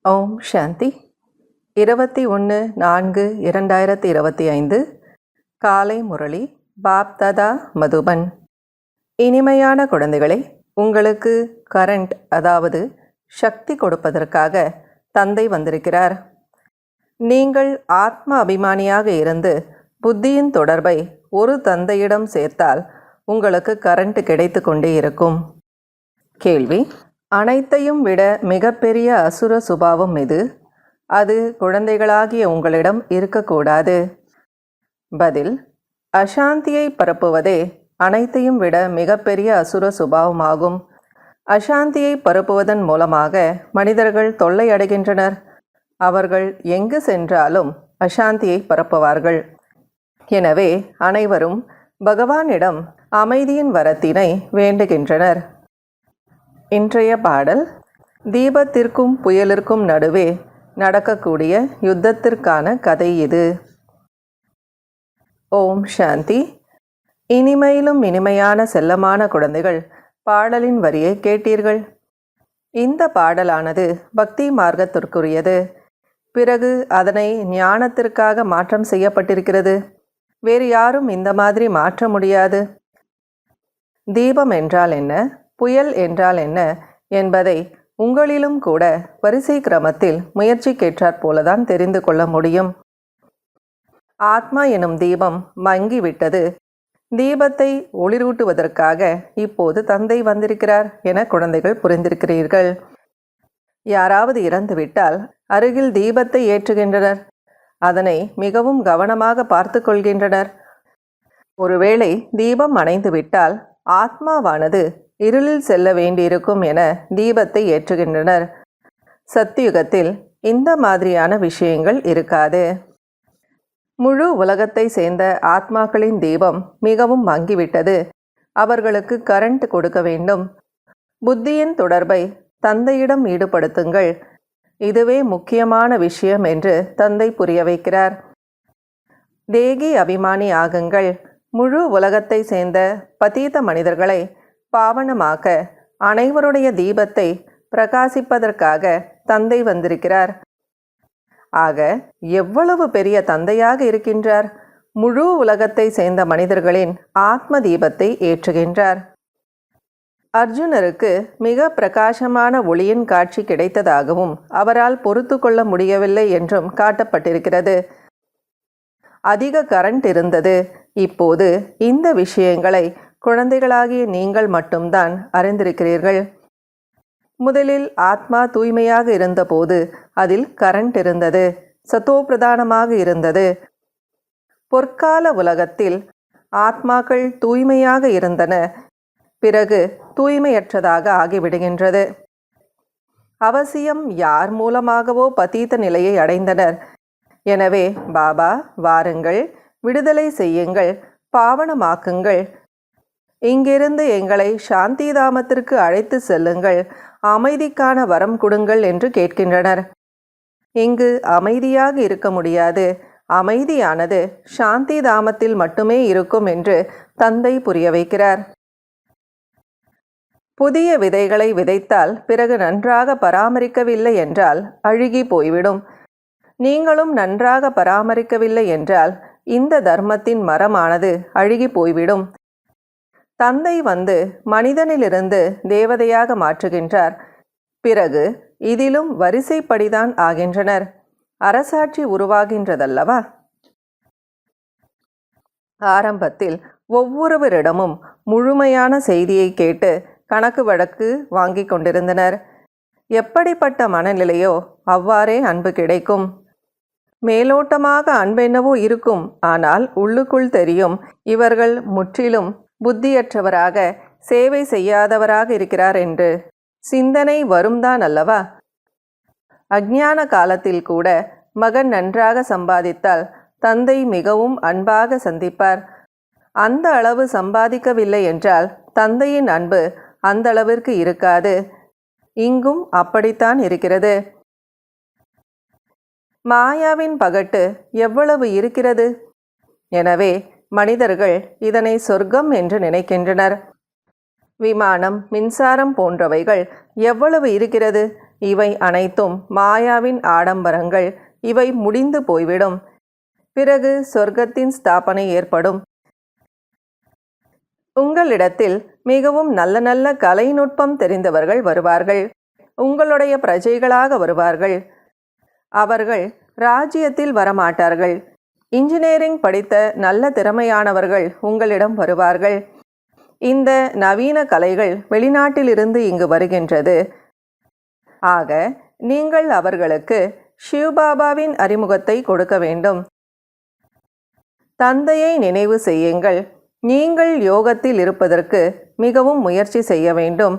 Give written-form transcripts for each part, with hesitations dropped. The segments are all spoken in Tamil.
ஓம் சாந்தி. 21/4/2025 காலை முரளி பாப்தாதா மதுபன். இனிமையான குழந்தைகளே, உங்களுக்கு கரண்ட் அதாவது சக்தி கொடுப்பதற்காக தந்தை வந்திருக்கிறார். நீங்கள் ஆத்ம அபிமானியாக இருந்து புத்தியின் தொடர்பை ஒரு தந்தையிடம் சேர்த்தால் உங்களுக்கு கரண்ட் கிடைத்து கொண்டே இருக்கும். கேள்வி: அனைத்தையும் விட மிகப்பெரிய அசுர சுபாவம் எது? அது குழந்தைகளாகிய உங்களிடம் இருக்கக்கூடாது. பதில்: அசாந்தியை பரப்புவதே அனைத்தையும் விட மிகப்பெரிய அசுர சுபாவமாகும். அசாந்தியை பரப்புவதன் மூலமாக மனிதர்கள் தொல்லை அடைகின்றனர். அவர்கள் எங்கு சென்றாலும் அசாந்தியை பரப்புவார்கள். எனவே அனைவரும் பகவானிடம் அமைதியின் வரத்தினை வேண்டுகின்றனர். இன்றைய பாடல்: தீபத்திற்கும் புயலிற்கும் நடுவே நடக்கக்கூடிய யுத்தத்திற்கான கதை இது. ஓம் சாந்தி. இனிமையிலும் இனிமையான செல்லமான குழந்தைகள், பாடலின் வரியை கேட்டீர்கள். இந்த பாடலானது பக்தி மார்க்கத்திற்குரியது. பிறகு அதனை ஞானத்திற்காக மாற்றம் செய்யப்பட்டிருக்கிறது. வேறு யாரும் இந்த மாதிரி மாற்ற முடியாது. தீபம் என்றால் என்ன, புயல் என்றால் என்ன என்பதை உங்களிலும் கூட வரிசை கிரமத்தில் முயற்சிக்கேற்றாற் போலதான் தெரிந்து கொள்ள முடியும். ஆத்மா எனும் தீபம் மங்கிவிட்டது. தீபத்தை ஒளிரூட்டுவதற்காக இப்போது தந்தை வந்திருக்கிறார் என குழந்தைகள் புரிந்திருக்கிறீர்கள். யாராவது இறந்துவிட்டால் அருகில் தீபத்தை ஏற்றுகின்றனர். அதனை மிகவும் கவனமாக பார்த்து கொள்கின்றனர். ஒருவேளை தீபம் அணைந்துவிட்டால் ஆத்மாவானது இருளில் செல்ல வேண்டியிருக்கும் என தீபத்தை ஏற்றுகின்றனர். சத்தியுகத்தில் இந்த மாதிரியான விஷயங்கள் இருக்காது. முழு உலகத்தை சேர்ந்த ஆத்மாக்களின் தீபம் மிகவும் மங்கிவிட்டது. அவர்களுக்கு கரண்ட் கொடுக்க வேண்டும். புத்தியின் தொடர்பை தந்தையிடம் ஈடுபடுத்துங்கள். இதுவே முக்கியமான விஷயம் என்று தந்தை புரிய வைக்கிறார். தேகி அபிமானி ஆகுங்கள். முழு உலகத்தை சேர்ந்த பதீத மனிதர்களை பாவனமாக்க அனைவருடைய தீபத்தை பிரகாசிப்பதற்காக தந்தை வந்திருக்கிறார். ஆக எவ்வளவு பெரிய தந்தையாக இருக்கின்றார்! முழு உலகத்தை சேர்ந்த மனிதர்களின் ஆத்ம தீபத்தை ஏற்றுகின்றார். அர்ஜுனருக்கு மிக பிரகாசமான ஒளியின் காட்சி கிடைத்ததாகவும் அவரால் பொறுத்து கொள்ள முடியவில்லை என்றும் காட்டப்பட்டிருக்கிறது. அதிக கரண்ட் இருந்தது. இப்போது இந்த விஷயங்களை குழந்தைகளாகிய நீங்கள் மட்டும்தான் அறிந்திருக்கிறீர்கள். முதலில் ஆத்மா தூய்மையாக இருந்தபோது அதில் கரண்ட் இருந்தது, சத்தோப்பிரதானமாக இருந்தது. பொற்கால உலகத்தில் ஆத்மாக்கள் தூய்மையாக இருந்தன. பிறகு தூய்மையற்றதாக ஆகிவிடுகின்றது. அவசியம் யார் மூலமாகவோ பதீத நிலையை அடைந்தனர். எனவே பாபா, வாருங்கள், விடுதலை செய்யுங்கள், பாவனமாக்குங்கள். இங்கிருந்து எங்களை சாந்தி தாமத்திற்கு அழைத்து செல்லுங்கள், அமைதிக்கான வரம் கொடுங்கள் என்று கேட்கின்றனர். இங்கு அமைதியாக இருக்க முடியாது. அமைதியானது சாந்தி தாமத்தில் மட்டுமே இருக்கும் என்று தந்தை புரிய வைக்கிறார். புதிய விதைகளை விதைத்தால் பிறகு நன்றாக பராமரிக்கவில்லை என்றால் அழுகி போய்விடும். நீங்களும் நன்றாக பராமரிக்கவில்லை என்றால் இந்த தர்மத்தின் மரமானது அழுகி போய்விடும். தந்தை வந்து மனிதனிலிருந்து தேவதையாக மாற்றுகின்றார். பிறகு இதிலும் வரிசைப்படிதான் ஆகின்றனர். அரசாட்சி உருவாகின்றதல்லவா? ஆரம்பத்தில் ஒவ்வொருவரிடமும் முழுமையான செய்தியை கேட்டு கணக்கு வழக்கு வாங்கி கொண்டிருந்தனர். எப்படிப்பட்ட மனநிலையோ அவ்வாறே அன்பு கிடைக்கும். மேலோட்டமாக அன்பென்னவோ இருக்கும். ஆனால் உள்ளுக்குள் தெரியும், இவர்கள் முற்றிலும் புத்தியற்றவராக, சேவை செய்யாதவராக இருக்கிறார் என்று. சிந்தனை வரும்தான் அல்லவா? அஞ்ஞான காலத்தில் கூட மகன் நன்றாக சம்பாதித்தால் தந்தை மிகவும் அன்பாக சந்திப்பார். அந்த அளவு சம்பாதிக்கவில்லை என்றால் தந்தையின் அன்பு அந்த அளவிற்கு இருக்காது. இங்கும் அப்படித்தான் இருக்கிறது. மாயாவின் பகட்டு எவ்வளவு இருக்கிறது! எனவே மனிதர்கள் இதனை சொர்க்கம் என்று நினைக்கின்றனர். விமானம், மின்சாரம் போன்றவைகள் எவ்வளவு இருக்கிறது! இவை அனைத்தும் மாயாவின் ஆடம்பரங்கள். இவை முடிந்து போய்விடும். பிறகு சொர்க்கத்தின் ஸ்தாபனை ஏற்படும். உங்களிடத்தில் மிகவும் நல்ல நல்ல கலைநுட்பம் தெரிந்தவர்கள் வருவார்கள். உங்களுடைய பிரஜைகளாக வருவார்கள். அவர்கள் ராஜ்யத்தில் வரமாட்டார்கள். இன்ஜினியரிங் படித்த நல்ல திறமையானவர்கள் உங்களிடம் வருவார்கள். இந்த நவீன கலைகள் வெளிநாட்டிலிருந்து இங்கு வருகின்றது. ஆக நீங்கள் அவர்களுக்கு சிவபாபாவின் அறிமுகத்தை கொடுக்க வேண்டும். தந்தையை நினைவு செய்யுங்கள். நீங்கள் யோகத்தில் இருப்பதற்கு மிகவும் முயற்சி செய்ய வேண்டும்.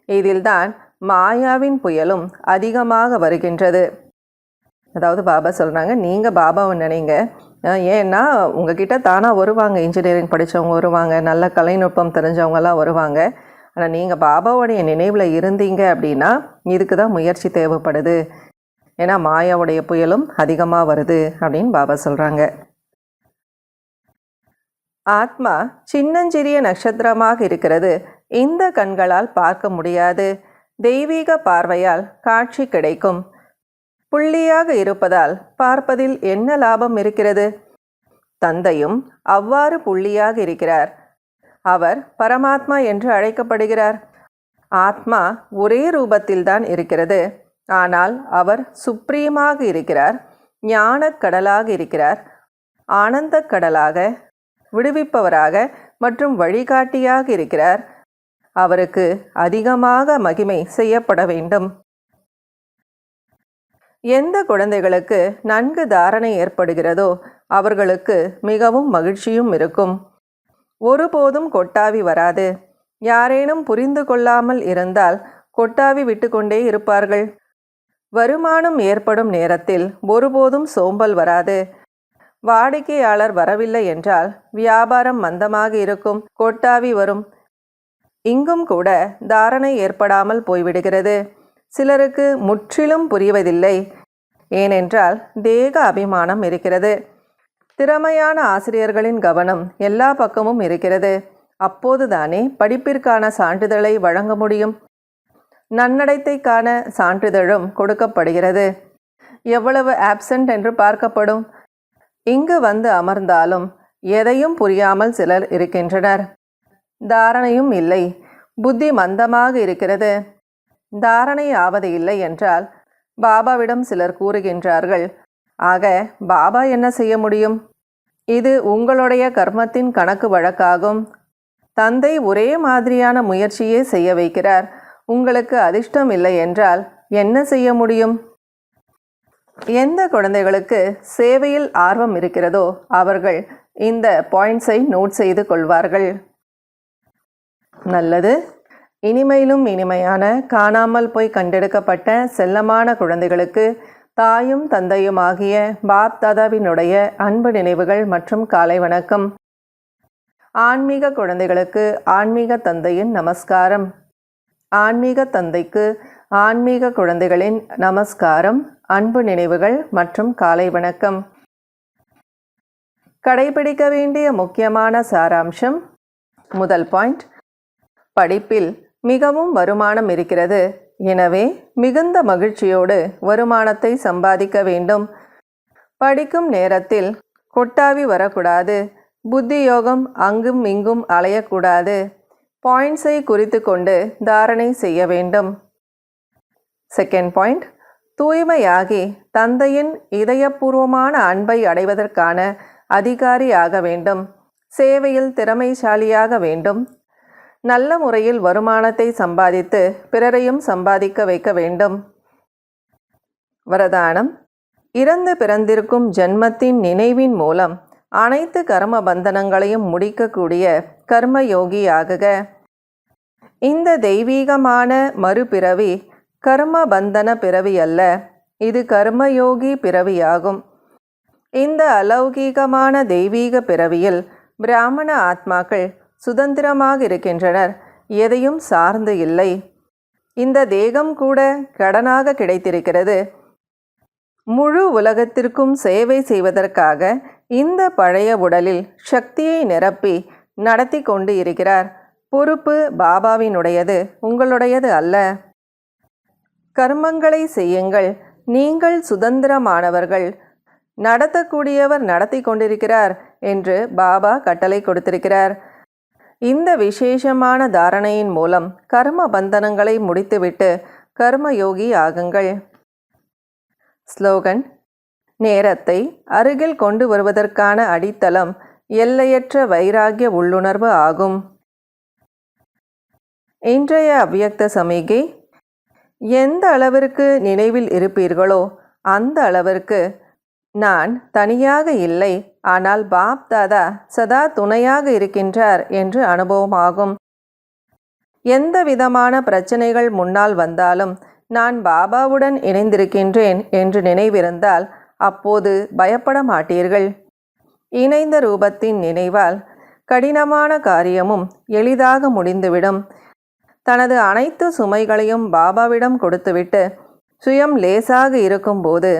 இதில்தான் மாயாவின் புயலும் அதிகமாக வருகின்றது. அதாவது பாபா சொல்கிறாங்க, நீங்கள் பாபாவை நினைங்க. ஏன்னா உங்ககிட்ட தானாக வருவாங்க, இன்ஜினியரிங் படித்தவங்க வருவாங்க, நல்ல கலைநுட்பம் தெரிஞ்சவங்கலாம் வருவாங்க. ஆனால் நீங்கள் பாபாவுடைய நினைவில் இருந்தீங்க அப்படின்னா இதுக்கு தான் முயற்சி தேவைப்படுது. ஏன்னா மாயாவுடைய புயலும் அதிகமாக வருது அப்படின்னு பாபா சொல்கிறாங்க. ஆத்மா சின்னஞ்சிறிய நட்சத்திரமாக இருக்கிறது. இந்த கண்களால் பார்க்க முடியாது. தெய்வீக பார்வையால் காட்சி கிடைக்கும். புள்ளியாக இருப்பதால் பார்ப்பதில் என்ன லாபம் இருக்கிறது? தந்தையும் அவ்வாறு புள்ளியாக இருக்கிறார். அவர் பரமாத்மா என்று அழைக்கப்படுகிறார். ஆத்மா ஒரே ரூபத்தில்தான் இருக்கிறது. ஆனால் அவர் சுப்ரீமாக இருக்கிறார். ஞானக் கடலாக இருக்கிறார். ஆனந்தக் கடலாக, விடுவிப்பவராக மற்றும் வழிகாட்டியாக இருக்கிறார். அவருக்கு அதிகமாக மகிமை செய்யப்பட வேண்டும். எந்த குழந்தைகளுக்கு நன்கு தாரணை ஏற்படுகிறதோ அவர்களுக்கு மிகவும் மகிழ்ச்சியும் இருக்கும். ஒருபோதும் கொட்டாவி வராது. யாரேனும் புரிந்து கொள்ளாமல் இருந்தால் கொட்டாவி விட்டுக்கொண்டே இருப்பார்கள். வருமானம் ஏற்படும் நேரத்தில் ஒருபோதும் சோம்பல் வராது. வாடிக்கையாளர் வரவில்லை என்றால் வியாபாரம் மந்தமாக இருக்கும். கொட்டாவி வரும். இங்கும் கூட தாரணை ஏற்படாமல் போய்விடுகிறது. சிலருக்கு முற்றிலும் புரிவதில்லை. ஏனென்றால் தேக அபிமானம் இருக்கிறது. திறமையான ஆசிரியர்களின் கவனம் எல்லா பக்கமும் இருக்கிறது. அப்போதுதானே படிப்பிற்கான சான்றிதழை வழங்க முடியும். நன்னடத்தைக்கான சான்றிதழும் கொடுக்கப்படுகிறது. எவ்வளவு ஆப்சண்ட் என்று பார்க்கப்படும். இங்கு வந்து அமர்ந்தாலும் எதையும் புரியாமல் சிலர் இருக்கின்றனர். தாரணையும் இல்லை. புத்தி மந்தமாக இருக்கிறது. தாரணை ஆவது இல்லை என்றால் பாபாவிடம் சிலர் கூறுகின்றார்கள், ஆக பாபா என்ன செய்ய முடியும்? இது உங்களுடைய கர்மத்தின் கணக்கு வழக்காகும். தந்தை ஒரே மாதிரியான முயற்சியே செய்ய வைக்கிறார். உங்களுக்கு அதிர்ஷ்டம் இல்லை என்றால் என்ன செய்ய முடியும்? எந்த குழந்தைகளுக்கு சேவையில் ஆர்வம் இருக்கிறதோ அவர்கள் இந்த பாயிண்ட்ஸை நோட் செய்து கொள்வார்கள். நல்லது. இனிமையிலும் இனிமையான காணாமல் போய் கண்டெடுக்கப்பட்ட செல்லமான குழந்தைகளுக்கு தாயும் தந்தையும் ஆகிய பாப் தாதாவினுடைய அன்பு நினைவுகள் மற்றும் காலை வணக்கம். ஆன்மீக குழந்தைகளுக்கு ஆன்மீக தந்தையின் நமஸ்காரம். ஆன்மீக தந்தைக்கு ஆன்மீக குழந்தைகளின் நமஸ்காரம், அன்பு நினைவுகள் மற்றும் காலை வணக்கம். கடைபிடிக்க வேண்டிய முக்கியமான சாராம்சம். முதல் பாயிண்ட், படிப்பில் மிகவும் வருமானம் இருக்கிறது. எனவே மிகுந்த மகிழ்ச்சியோடு வருமானத்தை சம்பாதிக்க வேண்டும். படிக்கும் நேரத்தில் கொட்டாவி வரக்கூடாது. புத்தி யோகம் அங்கும் இங்கும் அலையக்கூடாது. பாயிண்ட்ஸை குறித்து கொண்டு தாரணை செய்ய வேண்டும். செகண்ட் பாயிண்ட், தூய்மையாகி தந்தையின் இதயபூர்வமான அன்பை அடைவதற்கான அதிகாரியாக வேண்டும். சேவையில் திறமைசாலியாக வேண்டும். நல்ல முறையில் வருமானத்தை சம்பாதித்து பிறரையும் சம்பாதிக்க வைக்க வேண்டும். வரதானம். இறந்து பிறந்திருக்கும் ஜென்மத்தின் நினைவின் மூலம் அனைத்து கர்ம பந்தனங்களையும் முடிக்கக்கூடிய கர்மயோகியாகுக. இந்த தெய்வீகமான மறுபிறவி கர்ம பந்தன பிறவி அல்ல, இது கர்மயோகி பிறவியாகும். இந்த அலௌகீகமான தெய்வீக பிறவியில் பிராமண ஆத்மாக்கள் சுதந்திரமாக இருக்கின்றனர். எதையும் சார்ந்து இல்லை. இந்த தேகம் கூட கடனாக கிடைத்திருக்கிறது. முழு உலகத்திற்கும் சேவை செய்வதற்காக இந்த பழைய உடலில் சக்தியை நிரப்பி நடத்தி கொண்டு இருக்கிறார். பொறுப்பு பாபாவினுடையது, உங்களுடையது அல்ல. கர்மங்களை செய்யுங்கள், நீங்கள் சுதந்திரமானவர்கள், நடத்தக்கூடியவர் நடத்தி கொண்டிருக்கிறார் என்று பாபா கட்டளை கொடுத்திருக்கிறார். இந்த விசேஷமான தாரணையின் மூலம் கர்ம பந்தனங்களை முடித்துவிட்டு கர்மயோகி ஆகுங்கள். ஸ்லோகன்: நேரத்தை அருகில் கொண்டு வருவதற்கான அடித்தளம் எல்லையற்ற வைராகிய உள்ளுணர்வு ஆகும். இன்றைய அவ்வியக்த சமிகை: எந்த அளவிற்கு நினைவில் இருப்பீர்களோ அந்த அளவிற்கு நான் தனியாக இல்லை, ஆனால் பாப் தாதா சதா துணையாக இருக்கின்றார் என்று அனுபவமாகும். எந்த விதமான பிரச்சனைகள் முன்னால் வந்தாலும் நான் பாபாவுடன் இணைந்திருக்கின்றேன் என்று நினைவிருந்தால் அப்போது பயப்பட மாட்டீர்கள். இணைந்த ரூபத்தின் நினைவால் கடினமான காரியமும் எளிதாக முடிந்துவிடும். தனது அனைத்து சுமைகளையும் பாபாவிடம் கொடுத்துவிட்டு சுயம் லேசாக இருக்கும்போது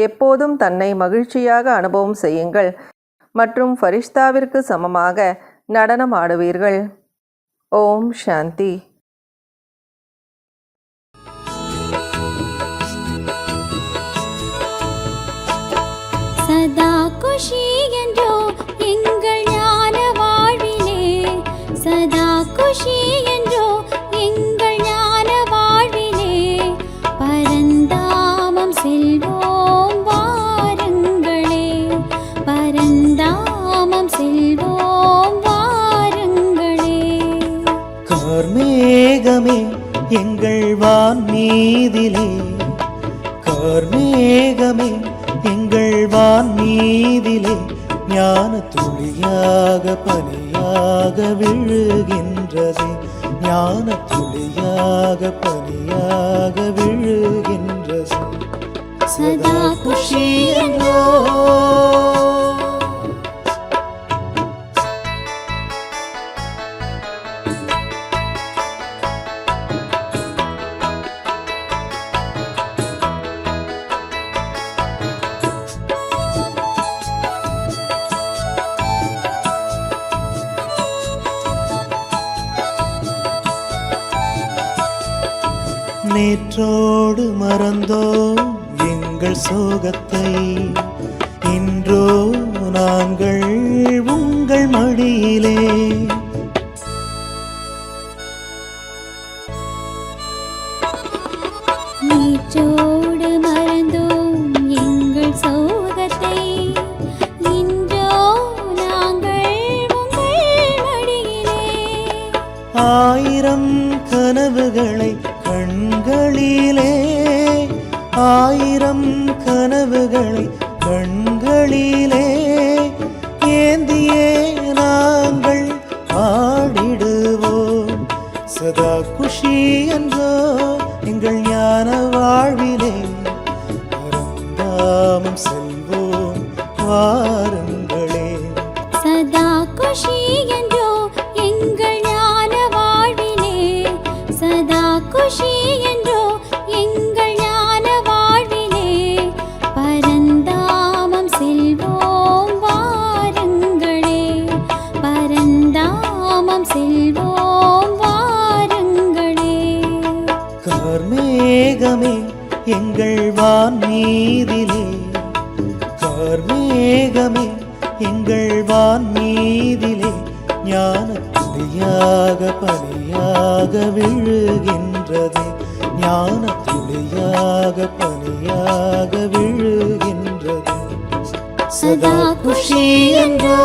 எப்போதும் தன்னை மகிழ்ச்சியாக அனுபவம் செய்யுங்கள் மற்றும் ஃபரிஷ்தாவிற்கு சமமாக நடனம் ஆடுவீர்கள். ஓம் சாந்தி. சதா குஷி என்றோ எங்கள் ஞான வாழ்விலே, சதா குஷி என்றோ எங்கள் ஞான வாழ்விலே, பரந்தாமம் செல்வோம் வாருங்களே, பரந்தாமம் செல்வோம் வாருங்களே. கார்மேகமே எங்கள் வான் மீதிலே, கார்மேகமே எங்கள் வான் மீதிலே, ஞான துளியாக பனியாக விழுகின்றது, ஞான துளியாக பனியாக விழுகின்றது. சதா குஷி என்றோ நேற்றோடு மறந்தோம் எங்கள் சோகத்தை, இன்றோ நாங்கள் உங்கள் மடியிலே. நேற்றோடு மறந்தோம் எங்கள் சோகத்தை, இன்றோ நாங்கள் உங்கள் மடியிலே. ஆயிரம் கனவுகளை கண்களிலே, ஆயிரம் கனவுகளை கண்களிலே ஏந்தியே நாங்கள் ஆடிடுவோம். சதா குஷி என்றோ எங்கள் ஞான வாழ்விலே, பரந்தாமம் செல்வோம் வாருங்களே. சதா குஷி என்றோ எங்கள் ஞான வாழ்விலே, சதா குஷி என்றோ எங்கள் ஞான வாழ்விலே, பரந்தாமம் செல்வோம் வாருங்களே, பரந்தாமம் செல்வோம் வாருங்களே. கார்மேகமே எங்கள் வான் மீதிலே, கார்மேகமே எங்கள் வான் மீதிலே, ஞான துளியாக பனியாக விழுகின்றது, ஞான துளியாக பனியாக விழுகின்றது. சதா குஷி என்றோ